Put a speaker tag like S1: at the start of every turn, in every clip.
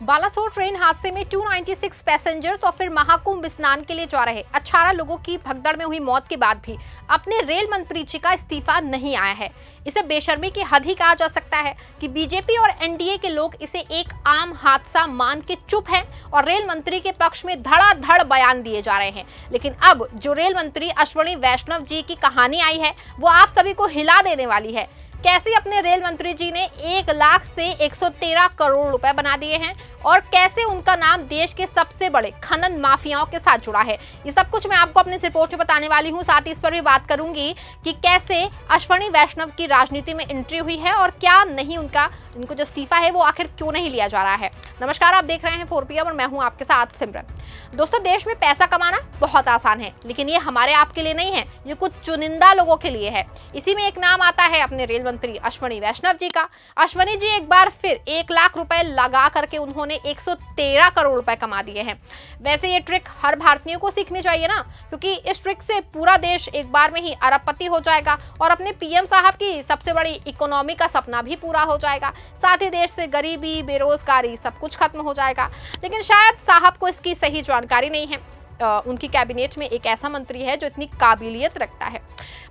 S1: Balasore train हादसे में 296 passengers और फिर महाकुंभ स्नान के लिए जा रहे 18 लोगों की भगदड़ में हुई मौत के बाद भी अपने रेल मंत्री जी का इस्तीफा नहीं आया है। इसे बेशर्मी की हद ही कहा जा सकता है कि बीजेपी और एनडीए के लोग इसे एक आम हादसा मान के चुप हैं और रेल मंत्री के पक्ष में धड़ाधड़ बयान दिए जा रहे हैं। लेकिन अब जो रेल मंत्री अश्विनी वैष्णव जी की कहानी आई है वो आप सभी को हिला देने वाली है। कैसे अपने रेल मंत्री जी ने 1 लाख से 113 करोड़ रुपए बना दिए हैं और कैसे उनका नाम देश के सबसे बड़े खनन माफियाओं के साथ जुड़ा है, ये सब कुछ मैं आपको अपने इस रिपोर्ट में बताने वाली हूं। साथ ही इस पर भी बात करूंगी कि कैसे अश्विनी वैष्णव की राजनीति में एंट्री हुई है और क्या नहीं इनको जो इस्तीफा है वो आखिर क्यों नहीं लिया जा रहा है। नमस्कार, आप देख रहे हैं 4PM और मैं हूं आपके साथ सिमरन। दोस्तों, देश में पैसा कमाना बहुत आसान है, लेकिन ये हमारे आपके लिए नहीं है, ये कुछ चुनिंदा लोगों के लिए है। इसी में एक नाम आता है अपने रेल मंत्री अश्विनी वैष्णव जी का। अश्विनी जी एक बार फिर 1 लाख रुपए लगा करके उन्होंने 113 करोड़ रुपए कमा दिए हैं। वैसे ये ट्रिक हर भारतीयों को सीखनी चाहिए ना, क्योंकि इस ट्रिक से पूरा देश एक बार में ही अरबपति हो जाएगा और अपने पीएम साहब की सबसे बड़ी इकोनॉमी का सपना भी पूरा हो जाएगा। साथ ही देश से गरीबी, बेरोजगारी सब कुछ खत्म हो जाएगा। लेकिन शायद साहब को इसकी सही जानकारी नहीं है। उनकी कैबिनेट में एक ऐसा मंत्री है जो इतनी काबिलियत रखता है।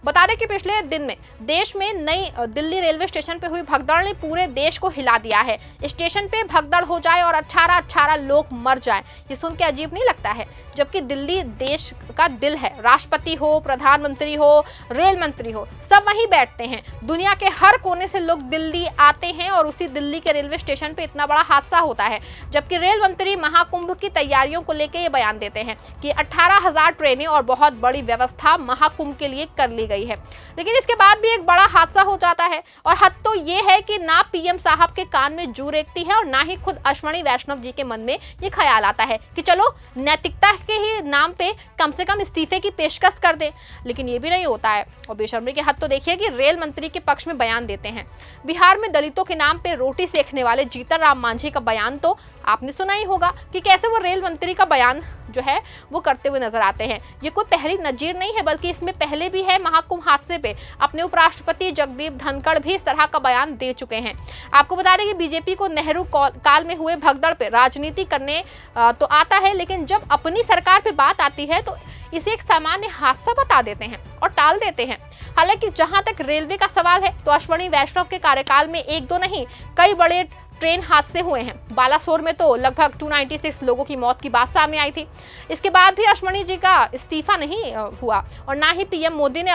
S1: बता दें कि पिछले दिन में देश में नई दिल्ली रेलवे स्टेशन पे हुई भगदड़ ने पूरे देश को हिला दिया है। स्टेशन पे भगदड़ हो जाए और 18 लोग मर जाएं, ये सुन के अजीब नहीं लगता है? जबकि दिल्ली देश का दिल है। राष्ट्रपति हो, प्रधानमंत्री हो, रेल मंत्री हो, सब वहीं बैठते हैं। दुनिया के हर कोने से लोग दिल्ली आते हैं और उसी दिल्ली के रेलवे स्टेशन पे इतना बड़ा हादसा होता है। जबकि रेल मंत्री महाकुंभ की तैयारियों को लेकर ये बयान देते हैं कि 18,000 ट्रेनें और बहुत बड़ी व्यवस्था महाकुंभ के लिए कर ली गई है। लेकिन इसके बाद भी एक बड़ा हादसा हो जाता है और हद तो ये है कि ना पीएम साहब के कान में जू रेंगती है और ना ही खुद अश्विनी वैष्णव जी के मन में ये ख्याल आता है कि चलो नैतिकता के ही नाम पे कम से कम इस्तीफे की पेशकश कर दें। लेकिन ये भी नहीं होता है और बेशर्मी की हद तो देखिए कि रेल मंत्री के पक्ष में बयान देते हैं। बिहार में दलितों के नाम पे रोटी सेकने वाले जीतन राम मांझी का बयान तो आपने सुना ही होगा कि कैसे वो रेल मंत्री का बयान जो है वो करते हुए नजर आते हैं। ये कोई पहली नजीर नहीं है, बल्कि इसमें पहले भी है। महाकुंभ हादसे पे अपने उपराष्ट्रपति जगदीप धनखड़ भी इस तरह का बयान दे चुके हैं। आपको बता दें कि बीजेपी को नेहरू काल में हुए भगदड़ पे राजनीति करने तो आता है, लेकिन जब अपनी सरकार पे बात आती है तो इसे एक सामान्य हादसा बता देते हैं और टाल देते हैं। हालांकि जहां तक रेलवे का सवाल है तो अश्विनी वैष्णव के कार्यकाल में 1-2 नहीं, कई बड़े ट्रेन हादसे हुए हैं। बालासोर में तो लगभग 296 लोगों की मौत की बात सामने आई थी। इसके बाद भी अश्विनी जी का इस्तीफा नहीं हुआ और ना ही पीएम मोदी ने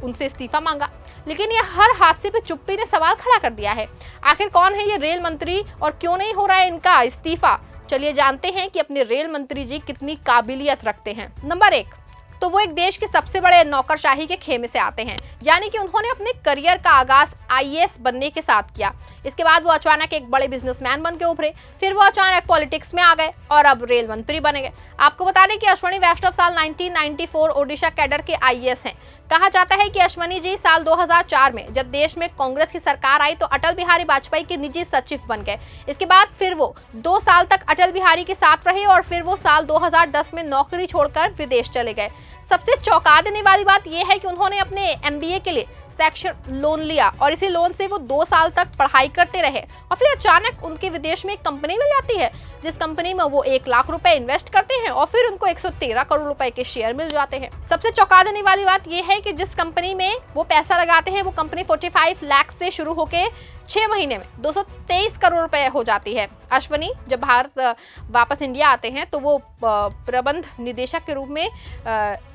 S1: उनसे इस्तीफा मांगा। लेकिन ये हर हादसे पे चुप्पी ने सवाल खड़ा कर दिया है। आखिर कौन है ये रेल मंत्री और क्यों नहीं हो रहा है इनका इस्तीफा? चलिए जानते हैं कि अपने रेल मंत्री जी कितनी काबिलियत रखते हैं। नंबर 1, तो वो एक देश के सबसे बड़े नौकरशाही के खेमे से आते हैं, यानी कि उन्होंने अपने करियर का आगाज आईएएस बनने के साथ किया। इसके बाद वो अचानक एक बड़े बिजनेसमैन बन के उभरे, फिर वो अचानक पॉलिटिक्स में आ गए और अब रेल मंत्री बने गए। आपको बता दें कि अश्विनी वैष्णव साल 1994 ओडिशा कैडर के आईएएस हैं। कहा जाता है कि अश्विनी जी साल 2004 में जब देश में कांग्रेस की सरकार आई तो अटल बिहारी वाजपेयी के निजी सचिव बन गए। इसके बाद फिर वो 2 साल तक अटल बिहारी के साथ रहे और फिर वो साल 2010 में नौकरी छोड़कर विदेश चले गए। सबसे चौंका देने वाली बात यह है कि उन्होंने अपने एमबीए के लिए सेक्शन लोन लिया और इसी लोन से वो 2 साल तक पढ़ाई करते रहे और फिर अचानक उनके विदेश में एक कंपनी मिल जाती है, जिस कंपनी में वो 1 लाख रुपए इन्वेस्ट करते हैं और फिर उनको 113 करोड़ रुपए के शेयर मिल जाते हैं। सबसे चौंका देने वाली बात यह है कि जिस कंपनी में वो पैसा लगाते हैं वो कंपनी 45 लाख से शुरू होकर 6 महीने में 223 करोड़ रुपए हो जाती है। अश्विनी जब भारत वापस इंडिया आते हैं तो वो प्रबंध निदेशक के रूप में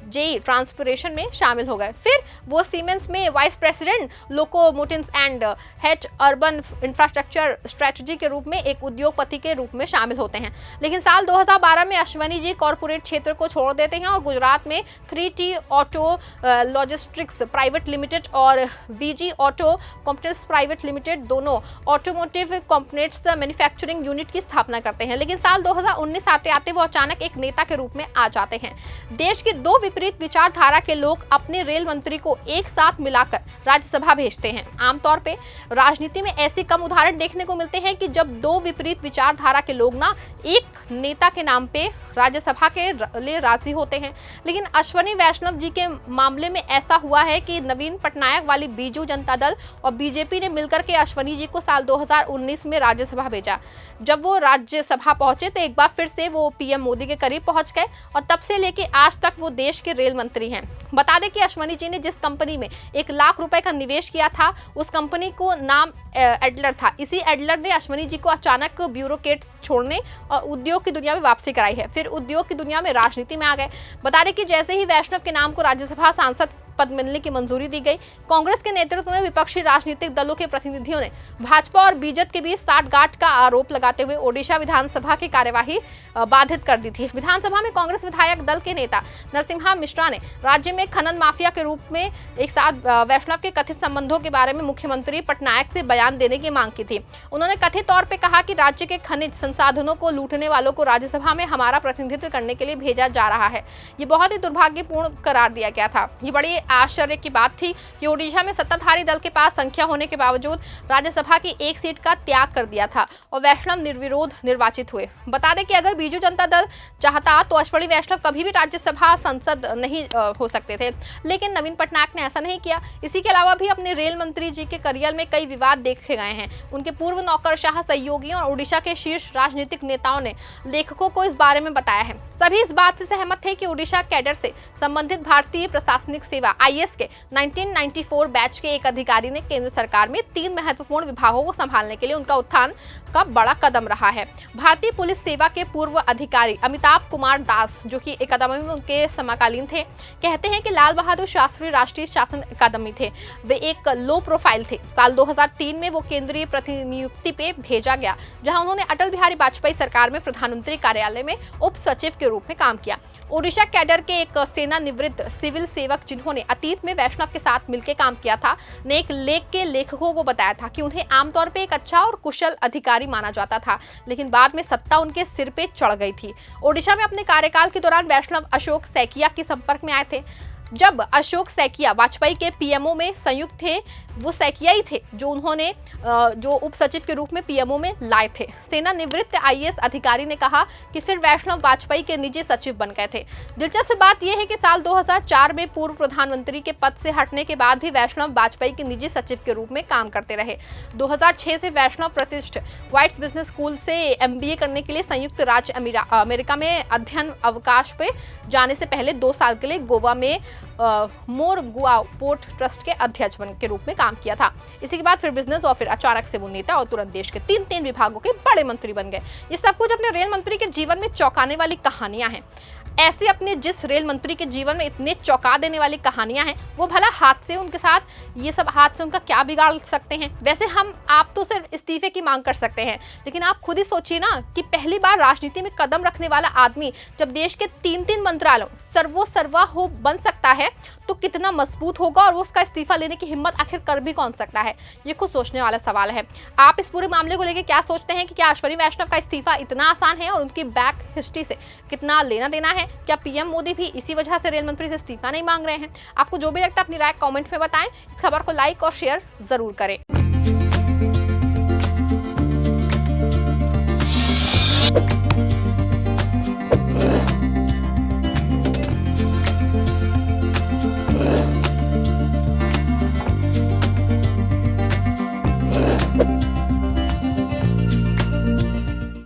S1: जेई ट्रांसपोर्टेशन में शामिल हो गए। फिर वो सीमेंस में vice president locomotives and head urban infrastructure strategy के रूप में एक उद्योगपति के रूप में शामिल होते हैं। लेकिन साल 2012 में अश्विनी जी कॉरपोरेट क्षेत्र को छोड़ देते हैं और गुजरात में 3T auto logistics private limited और VG auto companies private limited दोनों ऑटोमोटिव कंपोनेंट्स मैन्युफैक्चरिंग यूनिट की स्थापना करते हैं। लेकिन साल 2019 आते आते वो अचानक एक नेता के रूप में आ जाते हैं। देश के 2 विपरीत विचारधारा के लोग अपने रेल मंत्री को एक साथ मिलाकर राज्यसभा भेजते हैं। आमतौर पे राजनीति में ऐसे कम उदाहरण देखने को मिलते हैं कि जब 2 विपरीत विचारधारा के लोग ना एक नेता के नाम पे राज्यसभा के लिए राजी होते हैं। लेकिन अश्विनी वैष्णव जी के मामले में ऐसा हुआ है कि नवीन पटनायक वाली बीजू जनता दल और बीजेपी ने मिलकर के अश्वनी जी को साल 2019 में राज्यसभा भेजा। जब वो राज्यसभा पहुंचे तो एक बार फिर से वो पीएम मोदी के करीब पहुंच गए और तब से लेके आज तक वो देश के रेल मंत्री हैं। बता दें कि अश्वनी जी ने जिस कंपनी में 1 लाख रुपए का निवेश किया था उस कंपनी को नाम एडलर था। इसी एडलर ने अश्वनी जी को अचानक ब्यूरोक्रेट छोड़ने और उद्योग की दुनिया में वापसी कराई है। फिर उद्योग की दुनिया में राजनीति में आ गए। बता दें कि जैसे ही वैष्णव के नाम को राज्यसभा सांसद पद मिलने की मंजूरी दी गई, कांग्रेस के नेतृत्व में विपक्षी राजनीतिक दलों के प्रतिनिधियों ने भाजपा और बीजेपी के बीच साठगांठ का आरोप लगाते हुए ओडिशा विधानसभा की कार्यवाही बाधित कर दी थी। विधानसभा में कांग्रेस विधायक दल के नेता नरसिम्हा मिश्रा ने राज्य में खनन माफिया के रूप में एक साथ वैष्णव के कथित संबंधों के बारे में मुख्यमंत्री पटनायक से बयान देने की मांग की थी। उन्होंने कथित तौर पर कहा कि राज्य के खनिज संसाधनों को लूटने वालों को राज्यसभा में हमारा प्रतिनिधित्व करने के लिए भेजा जा रहा है। ये बहुत ही दुर्भाग्यपूर्ण करार दिया गया था। ये बड़ी आश्चर्य की बात थी कि ओडिशा में सत्ताधारी दल के पास संख्या होने के बावजूद राज्यसभा की एक सीट का त्याग कर दिया था और वैष्णव निर्विरोध निर्वाचित हुए। बता दें कि अगर बीजू जनता दल चाहता तो अश्वनी वैष्णव कभी भी राज्यसभा सांसद नहीं हो सकते थे, लेकिन नवीन पटनायक ने ऐसा नहीं किया। इसी के अलावा भी अपने रेल मंत्री जी के करियर में कई विवाद देखे गए हैं। उनके पूर्व नौकरशाह सहयोगियों और ओडिशा के शीर्ष राजनीतिक नेताओं ने लेखकों को इस बारे में बताया है। सभी इस बात से सहमत थे कि ओडिशा कैडर से संबंधित भारतीय प्रशासनिक सेवा आईएएस के 1994 बैच के एक अधिकारी ने केंद्र सरकार में 3 महत्वपूर्ण विभागों को संभालने के लिए उनका उत्थान का बड़ा कदम रहा है। भारतीय पुलिस सेवा के पूर्व अधिकारी अमिताभ कुमार दास, जो कि अकादमी में उनके समकालीन थे, कहते हैं कि लाल बहादुर शास्त्री राष्ट्रीय शासन अकादमी थे। वे एक लो प्रोफाइल थे। साल 2003 में वो केंद्रीय प्रतिनियुक्ति पे भेजा गया, जहां उन्होंने अटल बिहारी वाजपेयी सरकार में प्रधानमंत्री कार्यालय में उप सचिव के रूप में काम किया। ओडिशा कैडर के एक सेवानिवृत्त सिविल सेवक जिन्होंने अतीत में वैष्णव के साथ मिलकर काम किया था, ने एक लेख के लेखकों को बताया था कि उन्हें आमतौर पे एक अच्छा और कुशल अधिकारी माना जाता था, लेकिन बाद में सत्ता उनके सिर पे चढ़ गई थी। ओडिशा में अपने कार्यकाल के दौरान वैष्णव अशोक सैकिया के संपर्क में आए थे। जब अशोक सैकिया वाजपेयी के पीएमओ में संयुक्त थे, वो सैकिया ही थे जो उन्होंने जो उप सचिव के रूप में पीएमओ में लाए थे। सेवानिवृत्त आईएएस अधिकारी ने कहा कि फिर वैष्णव वाजपेयी के निजी सचिव बन गए थे। दिलचस्प बात यह है कि साल 2004 में पूर्व प्रधानमंत्री के पद से हटने के बाद भी वैष्णव वाजपेयी के निजी सचिव के रूप में काम करते रहे। 2006 से वैष्णव प्रतिष्ठित व्हाइट्स बिजनेस स्कूल से एमबीए करने के लिए संयुक्त राज्य अमेरिका में अध्ययन अवकाश पे जाने से पहले 2 साल के लिए गोवा में मोर गोवा पोर्ट ट्रस्ट के अध्यक्ष के रूप में काम किया था। इसी के बाद फिर बिजनेस और फिर अचानक से वो नेता और तुरंत देश के 3 विभागों के बड़े मंत्री बन गए। ये सब कुछ अपने रेल मंत्री के जीवन में चौंकाने वाली कहानियां हैं। ऐसे अपने जिस रेल मंत्री के जीवन में इतने चौंका देने वाली कहानियां हैं, वो भला हादसे उनके साथ, ये सब हादसे उनका क्या बिगाड़ सकते हैं। वैसे आप तो सिर्फ इस्तीफे की मांग कर सकते हैं, लेकिन आप खुद ही सोचिए ना कि पहली बार राजनीति में कदम रखने वाला आदमी जब देश के 3 मंत्रालयों सर्वोसर्वा हो बन सकता है तो कितना मजबूत होगा, और उसका इस्तीफा लेने की हिम्मत आखिर कर भी कौन सकता है। ये खुद सोचने वाला सवाल है। आप इस पूरे मामले को लेकर क्या सोचते हैं कि क्या अश्वनी वैष्णव का इस्तीफा इतना आसान है और उनकी बैक हिस्ट्री से कितना लेना देना है? क्या पीएम मोदी भी इसी वजह से रेल मंत्री से इस्तीफा नहीं मांग रहे हैं? आपको जो भी लगता है अपनी राय कमेंट में बताएं। इस खबर को लाइक और शेयर जरूर करें।